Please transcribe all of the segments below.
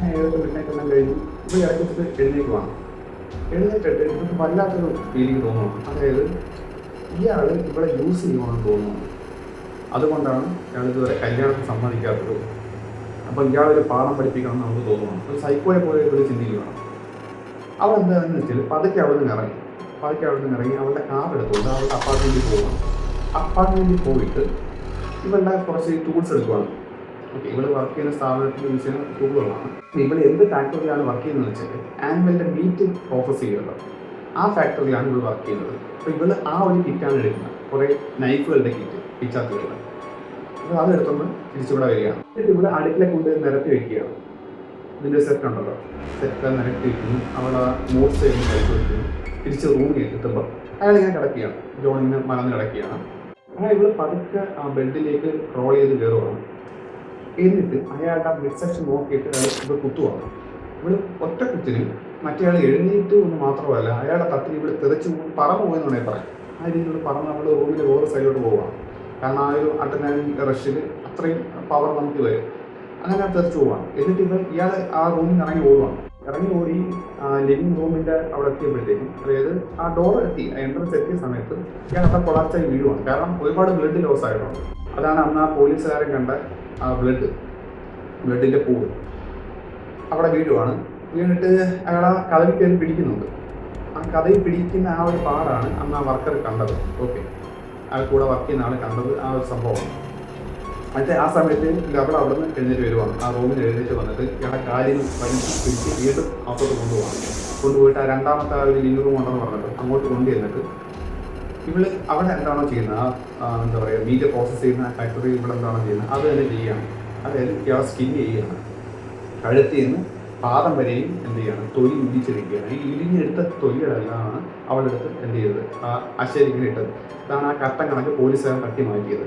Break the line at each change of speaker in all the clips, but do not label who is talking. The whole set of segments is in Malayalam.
ഏകദേശം മിഡ്നൈറ്റ് കഴിഞ്ഞ് ഇപ്പോൾ ഇറക്കിച്ചിട്ട് എഴുന്നേക്കുവാണ്. എഴുന്നേറ്റിട്ട് ഇവർക്ക് വല്ലാത്തൊരു ഫീലിംഗ് തോന്നുന്നു. അതായത് ഇയാൾ ഇവിടെ യൂസ് ചെയ്യുവാണെന്ന് തോന്നുന്നു. അതുകൊണ്ടാണ് ഇയാൾ ഇതുവരെ കല്യാണത്തിന് സമ്മതിക്കാത്തത്. അപ്പോൾ ഇയാളൊരു പാഠം പഠിപ്പിക്കണമെന്ന് നമുക്ക് തോന്നുന്നു. ഒരു സൈക്കോയെ പോലെ ഇവിടെ ചിന്തിക്കുകയാണ്. അവൾ എന്താണെന്ന് വെച്ചാൽ പതുക്കെ അവിടെ നിന്ന് ഇറങ്ങി അവളുടെ കാർ എടുത്തുകൊണ്ട് അവളുടെ അപ്പാർട്ട്മെൻറ്റിൽ പോകണം. അപ്പാർട്ട്മെൻറ്റിൽ പോയിട്ട് ഇവളുടെ കുറച്ച് ടൂൾസ് എടുക്കുകയാണ്. ഓക്കെ, ഇവൾ വർക്ക് ചെയ്യുന്ന സ്ഥാപനത്തിൽ യൂസ് ചെയ്യുന്ന ടൂളുകളാണ്. ഇവൾ എന്ത് ഫാക്ടറിയിലാണ് വർക്ക് ചെയ്യുന്നത് വെച്ചാൽ ആനിമലിൻ്റെ മീറ്റ് പ്രോസസ് ചെയ്യുന്നത്. ആ ഫാക്ടറിയിലാണ് ഇവൾ വർക്ക് ചെയ്യുന്നത്. അപ്പോൾ ഇവൾ ആ ഒരു കിറ്റാണ് എടുക്കുന്നത്, കുറേ നൈഫുകളുടെ കിറ്റ്, പിച്ചാത്തുകളുടെ. അപ്പോൾ അതെടുത്തുകൊണ്ട് തിരിച്ചിവിടെ വരികയാണ്. എന്നിട്ട് ഇവിടെ അടുക്കള കൊണ്ട് നിരത്തി വയ്ക്കുകയാണ്. ഇതിൻ്റെ സെറ്റ് ഉണ്ടല്ലോ, സെറ്റ് നിരത്തി വയ്ക്കുന്നു. അവിടെ മോസ്റ്റ് ചെയ്യുന്ന കഴിച്ച് വയ്ക്കുന്നു. തിരിച്ച് റൂമിൽ എത്തുമ്പോൾ അയാൾ ഇങ്ങനെ കിടക്കുകയാണ്. ജോണിങ്ങനെ മലന്ന് കിടക്കുകയാണ്. അങ്ങനെ ഇവൾ പതുക്കെ ആ ബെഡിലേക്ക് റോൾ ചെയ്ത് കയറുകയാണ്. എന്നിട്ട് അയാളുടെ മിഡ് സെക്ഷൻ നോക്കിയിട്ട് അയാൾ ഇവിടെ കുത്തുവാണ്. ഇവിടെ ഒറ്റ കുത്തിന് മറ്റേയാൾ എഴുന്നേറ്റ് എന്ന് മാത്രമല്ല, അയാളുടെ തട്ടിൽ ഇവിടെ തെറിച്ച് പറന്നു പോയെന്ന് വേണമെങ്കിൽ പറയാം. ആ രീതിയിൽ പറന്ന് നമ്മൾ റൂമിൽ വേറെ സൈഡിലോട്ട് പോവുകയാണ്. കാരണം ആ ഒരു അഡ്രിനാലിൻ റഷിൽ അത്രയും പവർ നമുക്ക് വരും. അങ്ങനെ തെറിച്ച് പോവുകയാണ്. എന്നിട്ട് ഇയാൾ ആ റൂമിൽ നിന്ന് ഇറങ്ങി ഓടി ലിവിങ് റൂമിൻ്റെ അവിടെ എത്തിയപ്പോഴത്തേക്കും, അതായത് ആ ഡോർ എത്തി, ആ എൻട്രൻസ് എത്തിയ സമയത്ത് ഇയാൾ അവിടെ കൊളാപ്സായി വീഴുവാണ്. കാരണം ഒരുപാട് ബ്ലഡ് ലോസ് ആയിട്ടുണ്ട്. അതാണ് അന്ന് ആ പോലീസുകാരൻ കണ്ട ആ ബ്ലഡിൻ്റെ പൂവ് അവിടെ വീഴുവാണ്. വീണിട്ട് അയാൾ ആ കഥയിൽ കയറി പിടിക്കുന്നുണ്ട്. ആ കഥയിൽ പിടിക്കുന്ന ആ ഒരു പാടാണ് അന്ന് ആ വർക്കർ കണ്ടത്. ഓക്കെ, അയാൾ കൂടെ വർക്ക് ചെയ്യുന്ന ആൾ കണ്ടത് ആ ഒരു സംഭവമാണ്. എന്നിട്ട് ആ സമയത്ത് അവിടെ നിന്ന് എഴുന്നേറ്റ് വരുവാണ്. ആ റൂമിൽ എഴുന്നേറ്റ് വന്നിട്ട് ഇയാളെ കാര്യം വലിച്ച് പിടിച്ച് വീണ്ടും അപ്പുറത്ത് കൊണ്ടുപോയിട്ട് ആ രണ്ടാമത്തെ ആ ഒരു ലിവിംഗ് റൂം ഉണ്ടെന്ന് പറഞ്ഞിട്ട് അങ്ങോട്ട് കൊണ്ടുവന്നിട്ട് ഇവള് അവിടെ എന്താണോ ചെയ്യുന്നത്, എന്താ പറയുക, മീറ്റ് പ്രോസസ്സ് ചെയ്യുന്ന ഫാക്ടറി ഇവിടെ എന്താണോ ചെയ്യുന്നത് അത് തന്നെ ചെയ്യുകയാണ്. അതായത് ഇയാളെ സ്കിൻ ചെയ്യുകയാണ്. കഴുത്തിൽ നിന്ന് പാദം വരെയും എന്ത് ചെയ്യണം, തൊലി ഇടിച്ചെടുക്കുകയാണ്. ഈ ഇടിഞ്ഞെടുത്ത തൊലികളെല്ലാം അവളുടെ അടുത്ത് എന്ത് ചെയ്തത്, ആ അശേരിങ്ങനെ ഇട്ടത്. ഇതാണ് ആ കട്ടൻ കണക്ക് പോലീസുകാരൻ തട്ടി മാറ്റിയത്.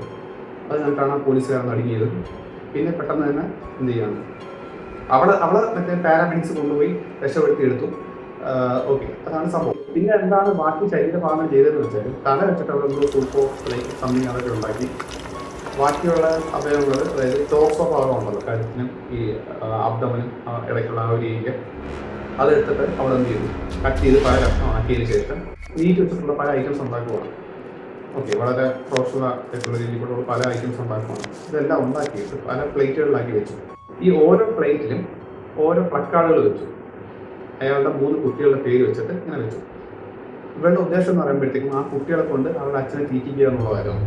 അത് കണ്ടിട്ടാണ് പോലീസുകാരൻ നടുങ്ങിയത്. പിന്നെ പെട്ടെന്ന് തന്നെ എന്ത് ചെയ്യാണ്, അവളെ മറ്റേ പാരാമെഡിക്സ് കൊണ്ടുപോയി രക്ഷപ്പെടുത്തി എടുത്തു. ഓക്കെ, അതാണ് സംഭവം. പിന്നെ എന്താണ് ബാക്കി ശരീരഭാഗങ്ങൾ ചെയ്തതെന്ന് വെച്ചാൽ, തല വെച്ചിട്ട് അവിടെ എന്തോ സൂപ്പോ ലൈക്ക് സംതിങ് അതൊക്കെ ഉണ്ടാക്കി ബാക്കിയുള്ള അവയവങ്ങൾ, അതായത് ടോർസോ ഭാഗം ഉണ്ടല്ലോ, കഴുത്തിനും ഈ അബ്ഡമനും ഇടയ്ക്കുള്ള ആ ഒരു ഏരിയ, അതെടുത്തിട്ട് അവിടെ എന്ത് ചെയ്തു, കട്ട് ചെയ്ത് പല കഷ്ണമാക്കിയതിന് ശേഷം മീറ്റ് വെച്ചിട്ടുള്ള പല ഐറ്റംസ് ഉണ്ടാക്കുവാണ്. ഓക്കെ, വളരെ പ്രൊഫഷണൽ ആയിട്ടുള്ള രീതിയിൽ കൂടെ പല ഐറ്റംസ് ഉണ്ടാക്കുവാണ്. ഇതെല്ലാം ഉണ്ടാക്കിയിട്ട് പല പ്ലേറ്റുകളിലാക്കി വെച്ചു. ഈ ഓരോ പ്ലേറ്റിലും ഓരോ പ്ലക്കാർഡുകൾ വെച്ചു. അയാളുടെ 3 കുട്ടികളുടെ പേര് വെച്ചിട്ട് ഇങ്ങനെ വെച്ചു. ഇവരുടെ ഉദ്ദേശം എന്ന് പറയുമ്പോഴത്തേക്കും ആ കുട്ടികളെ കൊണ്ട് അവരുടെ അച്ഛനെ തീറ്റിക്കുക എന്നുള്ളതായിരുന്നു.